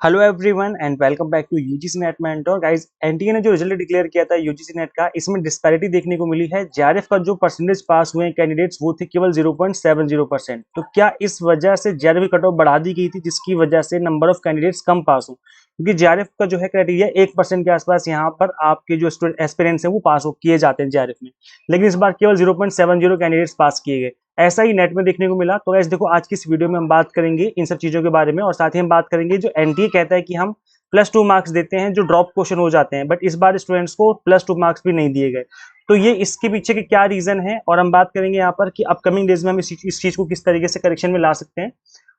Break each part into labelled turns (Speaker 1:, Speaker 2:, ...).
Speaker 1: Hello everyone and welcome back to UGC NET mentor guys. NTA ने जो result declare किया था UGC net का, इसमें डिस्पैरिटी देखने को मिली है। जेआरएफ का जो परसेंटेज पास हुए हैं कैंडिडेट्स वो थे केवल 0.70%। तो क्या इस वजह से जेआरएफ की कट ऑफ बढ़ा दी गई थी जिसकी वजह से नंबर ऑफ कैंडिडेट्स कम पास हो, क्योंकि जेआरएफ का जो है क्राइटेरिया 1% के आसपास यहाँ पर आपके जो स्टूडेंट एस्पिरेंट्स हैं वो पास हो किए जाते हैं जेआरएफ में, लेकिन इस बार केवल 0.70 कैंडिडेट्स पास किए गए। ऐसा ही नेट में देखने को मिला। तो गाइस देखो, आज की इस वीडियो में हम बात करेंगे इन सब चीजों के बारे में और साथ ही हम बात करेंगे जो एनटीए कहता है कि हम +2 मार्क्स देते हैं जो ड्रॉप क्वेश्चन हो जाते हैं, बट इस बार स्टूडेंट्स को +2 मार्क्स भी नहीं दिए गए। तो ये इसके पीछे के क्या रीजन है और हम बात करेंगे यहाँ पर कि अपकमिंग डेज में हम इस चीज को किस तरीके से करेक्शन में ला सकते हैं।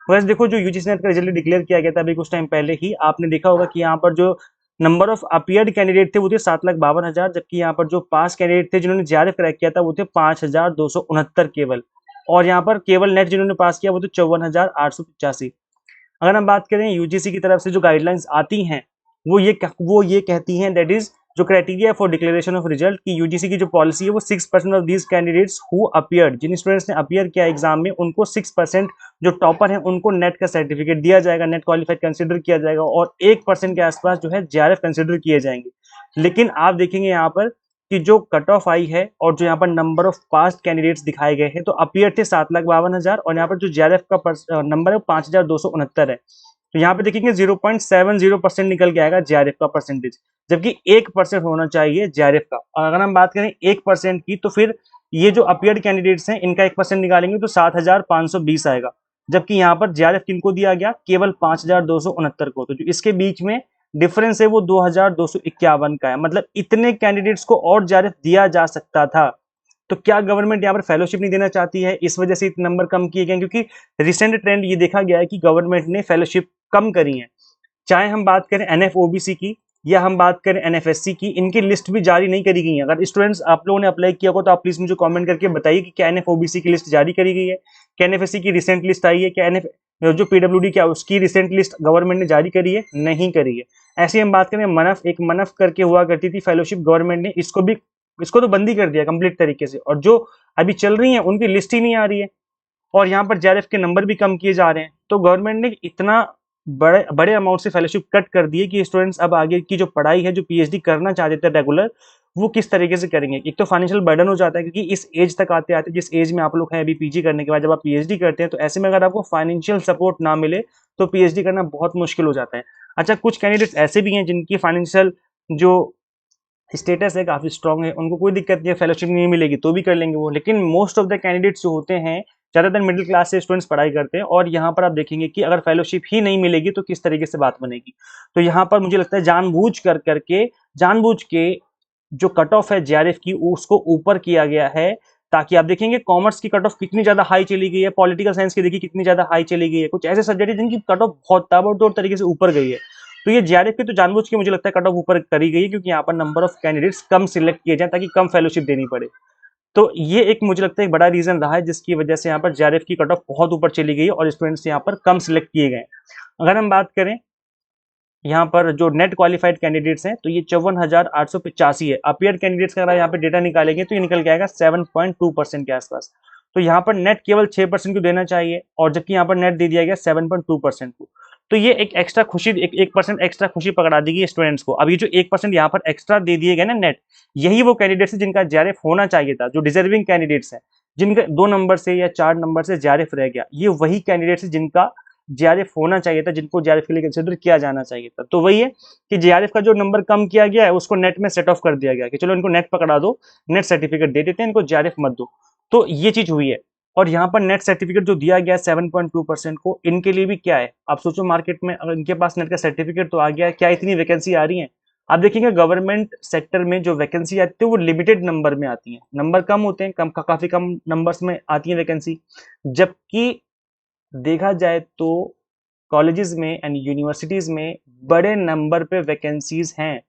Speaker 1: वैसे देखो, जो यूजीसी नेट का रिजल्ट डिक्लेयर किया गया था अभी कुछ टाइम पहले ही, आपने देखा होगा कि यहाँ पर जो नंबर ऑफ अपीयर्ड कैंडिडेट थे वो थे 7,52,000, जबकि यहाँ पर जो पास कैंडिडेट थे जिन्होंने जेआरएफ क्रैक किया था वो थे 5,269 केवल। और यहाँ पर केवल नेट जिन्होंने पास किया वो थे 54,885। अगर हम बात करें यूजीसी की तरफ से जो गाइडलाइंस आती हैं वो ये कहती हैं, दैट इज जो criteria for declaration of result की यूजीसी की जो पॉलिसी है वो 6% of these candidates who appeared, जिन स्टूडेंट्स ने अपीयर किया एग्जाम में उनको 6%, जो टॉपर हैं उनको नेट का सर्टिफिकेट दिया जाएगा, नेट क्वालिफाइड कंसिडर किया जाएगा और 1% के आसपास जो है जेआरएफ कंसिडर किए जाएंगे। लेकिन आप देखेंगे यहाँ पर कि जो कट ऑफ आई है और जो यहाँ पर नंबर ऑफ पास कैंडिडेट्स दिखाए गए हैं, तो अपीयर थे 7,52,000 और यहाँ पर जो जेआरएफ का नंबर है 5,269 है। तो यहाँ पे देखेंगे 0.70% निकल के आएगा जेआरएफ का परसेंटेज, जबकि 1% होना चाहिए जेआरएफ का। और अगर हम बात करें 1% की, तो फिर ये जो अपीयर्ड कैंडिडेट्स हैं इनका 1% निकालेंगे तो 7,520 आएगा, जबकि यहाँ पर जेआरएफ किनको दिया गया, केवल 5,269 को। तो जो इसके बीच में डिफरेंस है वो 2,251 का है, मतलब इतने कैंडिडेट्स को और जेआरएफ दिया जा सकता था। तो क्या गवर्नमेंट यहाँ पर फेलोशिप नहीं देना चाहती है, इस वजह से इतने नंबर कम किए गए? क्योंकि रिसेंट ट्रेंड ये देखा गया है कि गवर्नमेंट ने फेलोशिप कम करी है। चाहे हम बात करें एनएफओबीसी की या हम बात करें एनएफएससी की, इनकी लिस्ट भी जारी नहीं करी गई है। अगर स्टूडेंट्स आप लोगों ने अप्लाई किया हो तो आप प्लीज मुझे कमेंट करके बताइए कि क्या एनएफओबीसी की लिस्ट जारी करी गई है, क्या एनएफएससी की रिसेंट लिस्ट आई है, क्या एनएफ जो पीडब्ल्यूडी क्या उसकी रिसेंट लिस्ट गवर्नमेंट ने जारी करी है? नहीं करी है। ऐसी हम बात करें मनफ, एक मनफ करके हुआ करती थी फेलोशिप, गवर्नमेंट ने इसको तो बंदी कर दिया कंप्लीट तरीके से, और जो अभी चल रही है उनकी लिस्ट ही नहीं आ रही है और यहाँ पर जेआरएफ के नंबर भी कम किए जा रहे हैं। तो गवर्नमेंट ने इतना बड़े बड़े अमाउंट से फेलोशिप कट कर दिए कि स्टूडेंट्स अब आगे की जो पढ़ाई है, जो पीएचडी करना चाहते थे रेगुलर, वो किस तरीके से करेंगे? एक तो फाइनेंशियल बर्डन हो जाता है, क्योंकि इस एज तक आते आते, जिस एज में आप लोग हैं अभी पीजी करने के बाद, जब आप पीएचडी करते हैं तो ऐसे में अगर आपको फाइनेंशियल सपोर्ट ना मिले तो पीएचडी करना बहुत मुश्किल हो जाता है। अच्छा, कुछ कैंडिडेट्स ऐसे भी हैं जिनकी फाइनेंशियल जो स्टेटस है काफी स्ट्रांग है, उनको कोई दिक्कत नहीं है, फेलोशिप नहीं मिलेगी तो भी कर लेंगे वो। लेकिन मोस्ट ऑफ द कैंडिडेट्स जो होते हैं, ज्यादातर मिडिल क्लास से स्टूडेंट्स पढ़ाई करते हैं और यहाँ पर आप देखेंगे कि अगर फेलोशिप ही नहीं मिलेगी तो किस तरीके से बात बनेगी। तो यहाँ पर मुझे लगता है जानबूझ के जो कट ऑफ है जेआरएफ की उसको ऊपर किया गया है, ताकि आप देखेंगे कॉमर्स की कट ऑफ कितनी ज्यादा हाई चली गई है, पॉलिटिकल साइंस की देखिए कितनी ज्यादा हाई चली गई है, कुछ ऐसे सब्जेक्ट है जिनकी कट ऑफ बहुत ताबड़तोड़ तरीके से ऊपर गई है। तो ये जेआरएफ की तो जानबूझ के मुझे लगता है कट ऑफ ऊपर करी गई है, क्योंकि यहाँ पर number of candidates come select किए जाए ताकि कम फेलोशिप देनी पड़े। तो ये एक मुझे लगता है एक बड़ा रीजन रहा है जिसकी वजह से यहाँ पर जेआरएफ की कट ऑफ बहुत ऊपर चली गई और स्टूडेंट्स यहाँ पर कम सिलेक्ट किए गए। अगर हम बात करें यहाँ पर जो नेट क्वालिफाइड कैंडिडेट्स हैं तो ये 54,885 है। अपीयर कैंडिडेट्स का अगर यहाँ पे डेटा निकालेंगे तो ये निकल के आएगा 7.2% के आसपास। तो यहाँ पर नेट केवल 6% को देना चाहिए और जबकि यहाँ पर नेट दे दिया गया 7.2% को। तो ये एक एक्स्ट्रा खुशी, 1% एक्स्ट्रा खुशी पकड़ा देगी स्टूडेंट्स को। अब ये जो 1% यहाँ पर एक्स्ट्रा दे दिए गए ना नेट, यही वो कैंडिडेट्स है जिनका जेआरएफ होना चाहिए था, जो डिजर्विंग कैंडिडेट्स है, जिनका 2 नंबर से या 4 नंबर से जेआरएफ रह गया, ये वही कैंडिडेट्स है जिनका जेआरएफ होना चाहिए था, जिनको जेआरएफ के लिए कंसिडर किया जाना चाहिए था। तो वही है कि जेआरएफ का जो नंबर कम किया गया है उसको नेट में सेट ऑफ कर दिया गया कि चलो इनको नेट पकड़ा दो, नेट सर्टिफिकेट दे देते हैं, इनको जेआरएफ मत दो। तो ये चीज हुई है। और यहाँ पर नेट सर्टिफिकेट जो दिया गया है 7.2% को, इनके लिए भी क्या है, आप सोचो मार्केट में अगर इनके पास नेट का सर्टिफिकेट तो आ गया है, क्या इतनी वैकेंसी आ रही है? आप देखेंगे गवर्नमेंट सेक्टर में जो वैकेंसी आती है वो लिमिटेड नंबर में आती है, नंबर कम होते हैं, काफी कम नंबर्स में आती है वैकेंसी। जबकि देखा जाए तो कॉलेजेस में एंड यूनिवर्सिटीज में बड़े नंबर पे वैकेंसीज हैं,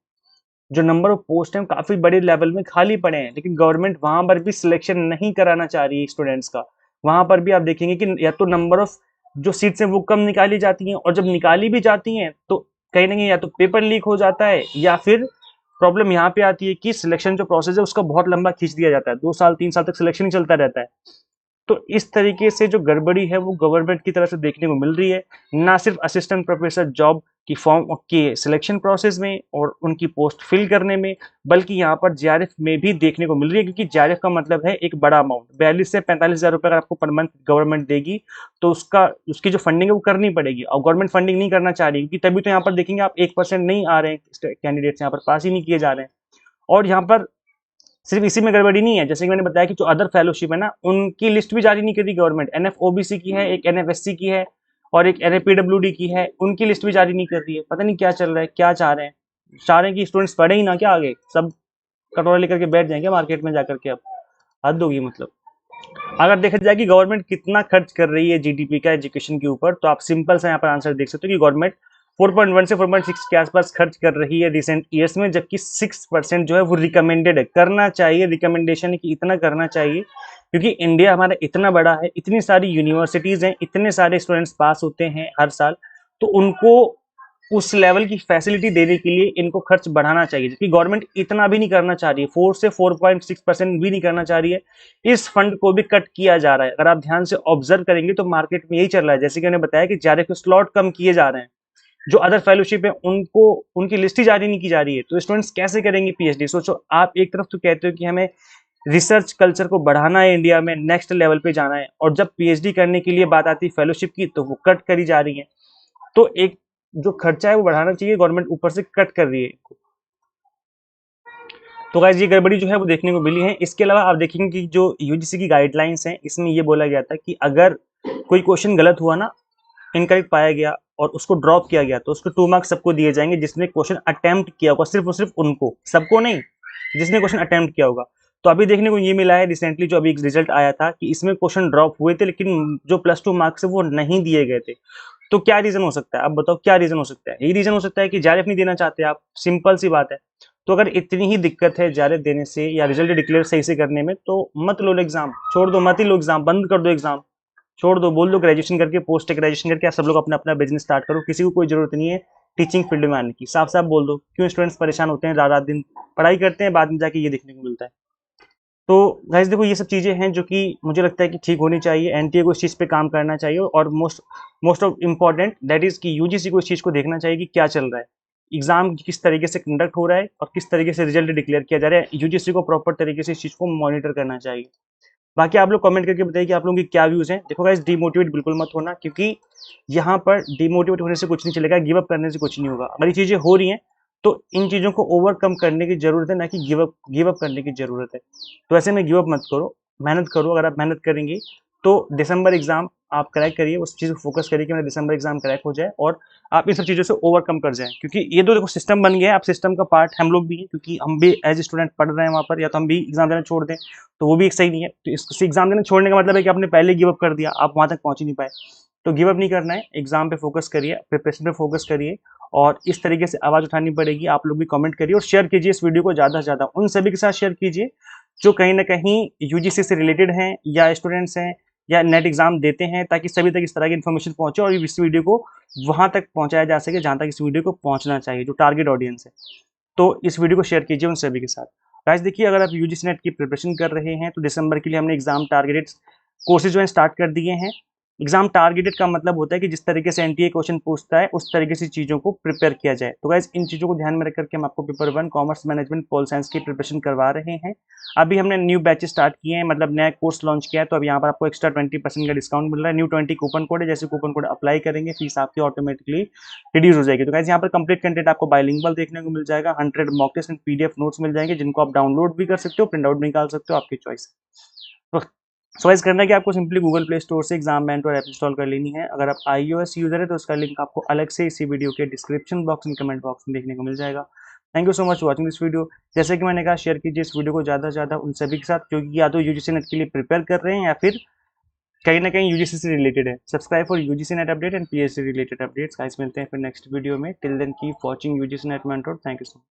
Speaker 1: जो नंबर ऑफ पोस्ट हैं काफी बड़े लेवल में खाली पड़े हैं, लेकिन गवर्नमेंट वहां पर भी सिलेक्शन नहीं कराना चाह रही है स्टूडेंट्स का। वहां पर भी आप देखेंगे कि या तो नंबर ऑफ जो सीट्स हैं वो कम निकाली जाती हैं, और जब निकाली भी जाती हैं तो कहीं ना कहीं या तो पेपर लीक हो जाता है या फिर प्रॉब्लम यहाँ पे आती है कि सिलेक्शन जो प्रोसेस है उसका बहुत लंबा खींच दिया जाता है, 2 साल 3 साल तक सिलेक्शन ही चलता रहता है। तो इस तरीके से जो गड़बड़ी है वो गवर्नमेंट की तरफ से देखने को मिल रही है, ना सिर्फ असिस्टेंट प्रोफेसर जॉब की फॉर्म के सिलेक्शन प्रोसेस में और उनकी पोस्ट फिल करने में, बल्कि यहाँ पर जेआरएफ में भी देखने को मिल रही है, क्योंकि जेआरएफ का मतलब है एक बड़ा अमाउंट, 42 से 45 हज़ार रुपये अगर आपको पर मंथ गवर्नमेंट देगी तो उसकी जो फंडिंग है वो करनी पड़ेगी, और गवर्नमेंट फंडिंग नहीं करना चाह रही, क्योंकि तभी तो यहाँ पर देखेंगे आप 1% नहीं आ रहे हैं कैंडिडेट्स, यहाँ पर पास ही नहीं किए जा रहे हैं। और यहाँ पर सिर्फ इसी में गड़बड़ी नहीं है, जैसे कि मैंने बताया कि जो अदर फेलोशिप है ना, उनकी लिस्ट भी जारी नहीं कर रही गवर्नमेंट। एनएफओबीसी की है, एक एनएफएससी की है और एक एनएपीडब्ल्यूडी की है, उनकी लिस्ट भी जारी नहीं कर रही है। पता नहीं क्या चल रहा है, क्या चाह रहे हैं, चाह रहे हैं कि स्टूडेंट्स पढ़े ही ना क्या, आगे सब कटोरा लेकर के बैठ जाएंगे मार्केट में जाकर के। अब हद होगी मतलब। अगर देखा जाए कि गवर्नमेंट कितना खर्च कर रही है जीडीपी का एजुकेशन के ऊपर, तो आप सिंपल सा यहाँ पर आंसर देख सकते हो कि गवर्नमेंट 4.1 से 4.6 के आसपास खर्च कर रही है रिसेंट ईयर्स में, जबकि 6% जो है वो रिकमेंडेड है, करना चाहिए, रिकमेंडेशन है कि इतना करना चाहिए, क्योंकि इंडिया हमारा इतना बड़ा है, इतनी सारी यूनिवर्सिटीज हैं, इतने सारे स्टूडेंट्स पास होते हैं हर साल, तो उनको उस लेवल की फैसिलिटी देने के लिए इनको खर्च बढ़ाना चाहिए, जबकि गवर्नमेंट इतना भी नहीं करना चाह रही है, 4 से 4.6% भी नहीं करना चाह रही है। इस फंड को भी कट किया जा रहा है। अगर आप ध्यान से ऑब्जर्व करेंगे तो मार्केट में यही चल रहा है, जैसे कि मैंने बताया कि जेआरएफ के स्लॉट कम किए जा रहे हैं, जो अदर फेलोशिप है उनको उनकी लिस्ट ही जारी नहीं की जा रही है, तो स्टूडेंट्स कैसे करेंगे पीएचडी? सोचो, आप एक तरफ तो कहते हो कि हमें रिसर्च कल्चर को बढ़ाना है, इंडिया में नेक्स्ट लेवल पे जाना है, और जब पीएचडी करने के लिए बात आती है फेलोशिप की तो वो कट करी जा रही है। तो एक जो खर्चा है वो बढ़ाना चाहिए, गवर्नमेंट ऊपर से कट कर रही है। तो गाइस ये गड़बड़ी जो है वो देखने को मिली है। इसके अलावा आप देखेंगे कि जो यूजीसी की गाइडलाइंस हैं, इसमें ये बोला गया था कि अगर कोई क्वेश्चन गलत हुआ ना, इनकरेक्ट पाया गया और उसको ड्रॉप किया गया, तो उसको 2 मार्क्स सबको दिए जाएंगे जिसने क्वेश्चन अटेम्प्ट किया होगा, सिर्फ और सिर्फ उनको, सबको नहीं, जिसने क्वेश्चन अटेम्प्ट किया होगा। तो अभी देखने को ये मिला है रिसेंटली, जो अभी एक रिजल्ट आया था कि इसमें क्वेश्चन ड्रॉप हुए थे, लेकिन जो +2 मार्क्स है वो नहीं दिए गए थे। तो क्या रीजन हो सकता है? अब बताओ क्या रीजन हो सकता है? यही रीजन हो सकता है कि जेआरएफ नहीं देना चाहते आप, सिंपल सी बात है। तो अगर इतनी ही दिक्कत है जेआरएफ देने से या रिजल्ट डिक्लेयर सही से करने में, तो मत लो एग्जाम, छोड़ दो, मत ही लो एग्जाम, बंद कर दो एग्जाम, छोड़ दो, बोल दो ग्रेजुएशन करके, पोस्ट ग्रेजुएशन करके आप सब लोग अपना अपना बिजनेस स्टार्ट करो, किसी को कोई जरूरत नहीं है टीचिंग फील्ड में आने की। साफ साफ बोल दो, क्यों स्टूडेंट्स परेशान होते हैं, रात रात दिन पढ़ाई करते हैं, बाद में जाके ये देखने को मिलता है। तो गाइस देखो, ये सब चीजें हैं जो कि मुझे लगता है कि ठीक होनी चाहिए, एनटीए को इस चीज पे काम करना चाहिए, और most of important that is कि यूजीसी को इस चीज को देखना चाहिए कि क्या चल रहा है, एग्जाम किस तरीके से कंडक्ट हो रहा है और किस तरीके से रिजल्ट डिक्लेयर किया जा रहा है। यूजीसी को प्रॉपर तरीके से इस चीज को मॉनिटर करना चाहिए। बाकी आप लोग कमेंट करके बताइए कि आप लोगों की क्या व्यूज हैं। देखो गाइस, डिमोटिवेट बिल्कुल मत होना, क्योंकि यहाँ पर डिमोटिवेट होने से कुछ नहीं चलेगा, गिव अप करने से कुछ नहीं होगा। अगर ये चीजें हो रही हैं तो इन चीजों को ओवरकम करने की जरूरत है, ना कि गिव अप करने की जरूरत है। तो ऐसे में गिव अप मत करो, मेहनत करो। अगर आप मेहनत करेंगे तो दिसंबर एग्जाम आप क्रैक करिए, उस चीज को फोकस करिए कि मेरा दिसंबर एग्जाम क्रैक हो जाए और आप इन सब चीजों से ओवरकम कर जाएं, क्योंकि ये तो देखो सिस्टम बन गया है, आप सिस्टम का पार्ट हम लोग भी हैं, क्योंकि हम भी एज स्टूडेंट पढ़ रहे हैं वहाँ पर, या तो हम भी एग्जाम देना छोड़ दें तो वो भी एक सही नहीं है। तो इस एग्जाम देना छोड़ने का मतलब है कि आपने पहले गिव अप कर दिया, आप वहां तक पहुंच ही नहीं पाए। तो गिव अप नहीं करना है, एग्जाम पे फोकस करिए, प्रिपरेशन पे फोकस करिए, और इस तरीके से आवाज उठानी पड़ेगी। आप लोग भी कमेंट करिए और शेयर कीजिए इस वीडियो को, ज्यादा से ज्यादा उन सभी के साथ शेयर कीजिए जो कहीं ना कहीं यूजीसी से रिलेटेड हैं या स्टूडेंट्स हैं या नेट एग्जाम देते हैं, ताकि सभी तक इस तरह की इन्फॉर्मेशन पहुंचे और इस वीडियो को वहां तक पहुंचाया जा सके जहां तक इस वीडियो को पहुंचना चाहिए, जो टारगेट ऑडियंस है। तो इस वीडियो को शेयर कीजिए उन सभी के साथ। गाइस देखिए, अगर आप यूजीसी नेट की प्रिपरेशन कर रहे हैं तो दिसंबर के लिए हमने एग्जाम टारगेटेड कोर्सेज जो है स्टार्ट कर दिए हैं। एग्जाम टारगेटेड का मतलब होता है कि जिस तरीके से एनटीए क्वेश्चन पूछता है उस तरीके से चीजों को प्रिपेयर किया जाए। तो गाइस इन चीजों को ध्यान में रख करके हम आपको paper 1 commerce management pol science की प्रिपरेशन करवा रहे हैं। अभी हमने न्यू बैचेस स्टार्ट किए हैं, मतलब नया कोर्स लॉन्च किया है, तो अब यहाँ पर आपको एक्स्ट्रा 20% का डिस्काउंट मिल रहा है। न्यू 20 कूपन कोड है, जैसे कूपन कोड अप्लाई करेंगे फीस आपकी ऑटोमेटिकली रिड्यूस हो जाएगी। तो गाइस यहाँ पर कंप्लीट कंटेंट आपको बाइलिंगुअल देखने को मिल जाएगा, 100 mock test and PDF notes मिल जाएंगे जिनको आप डाउनलोड भी कर सकते हो, प्रिंट आउट निकाल सकते हो, आपकी चॉइस। सो गाइस करना है कि आपको सिंपली गूगल प्ले स्टोर से एग्जाम मेंटर ऐप इंस्टॉल कर लेनी है। अगर आप iOS यूजर है तो उसका लिंक आपको अलग से इसी वीडियो के description box and comment box में देखने को मिल जाएगा। Thank you so much watching this video. जैसे कि मैंने कहा, शेयर कीजिए इस वीडियो को ज़्यादा से ज़्यादा उन सभी के साथ क्योंकि या तो यूजीसी नेट के लिए प्रिपेयर कर रहे हैं या फिर कहीं ना कहीं यूजीसी से रिलेटेड है। Subscribe for UGC NET update and PSC related updates. Guys मिलते हैं फिर नेक्स्ट वीडियो में। Till then keep watching UGC NET mentor. Thank you so much.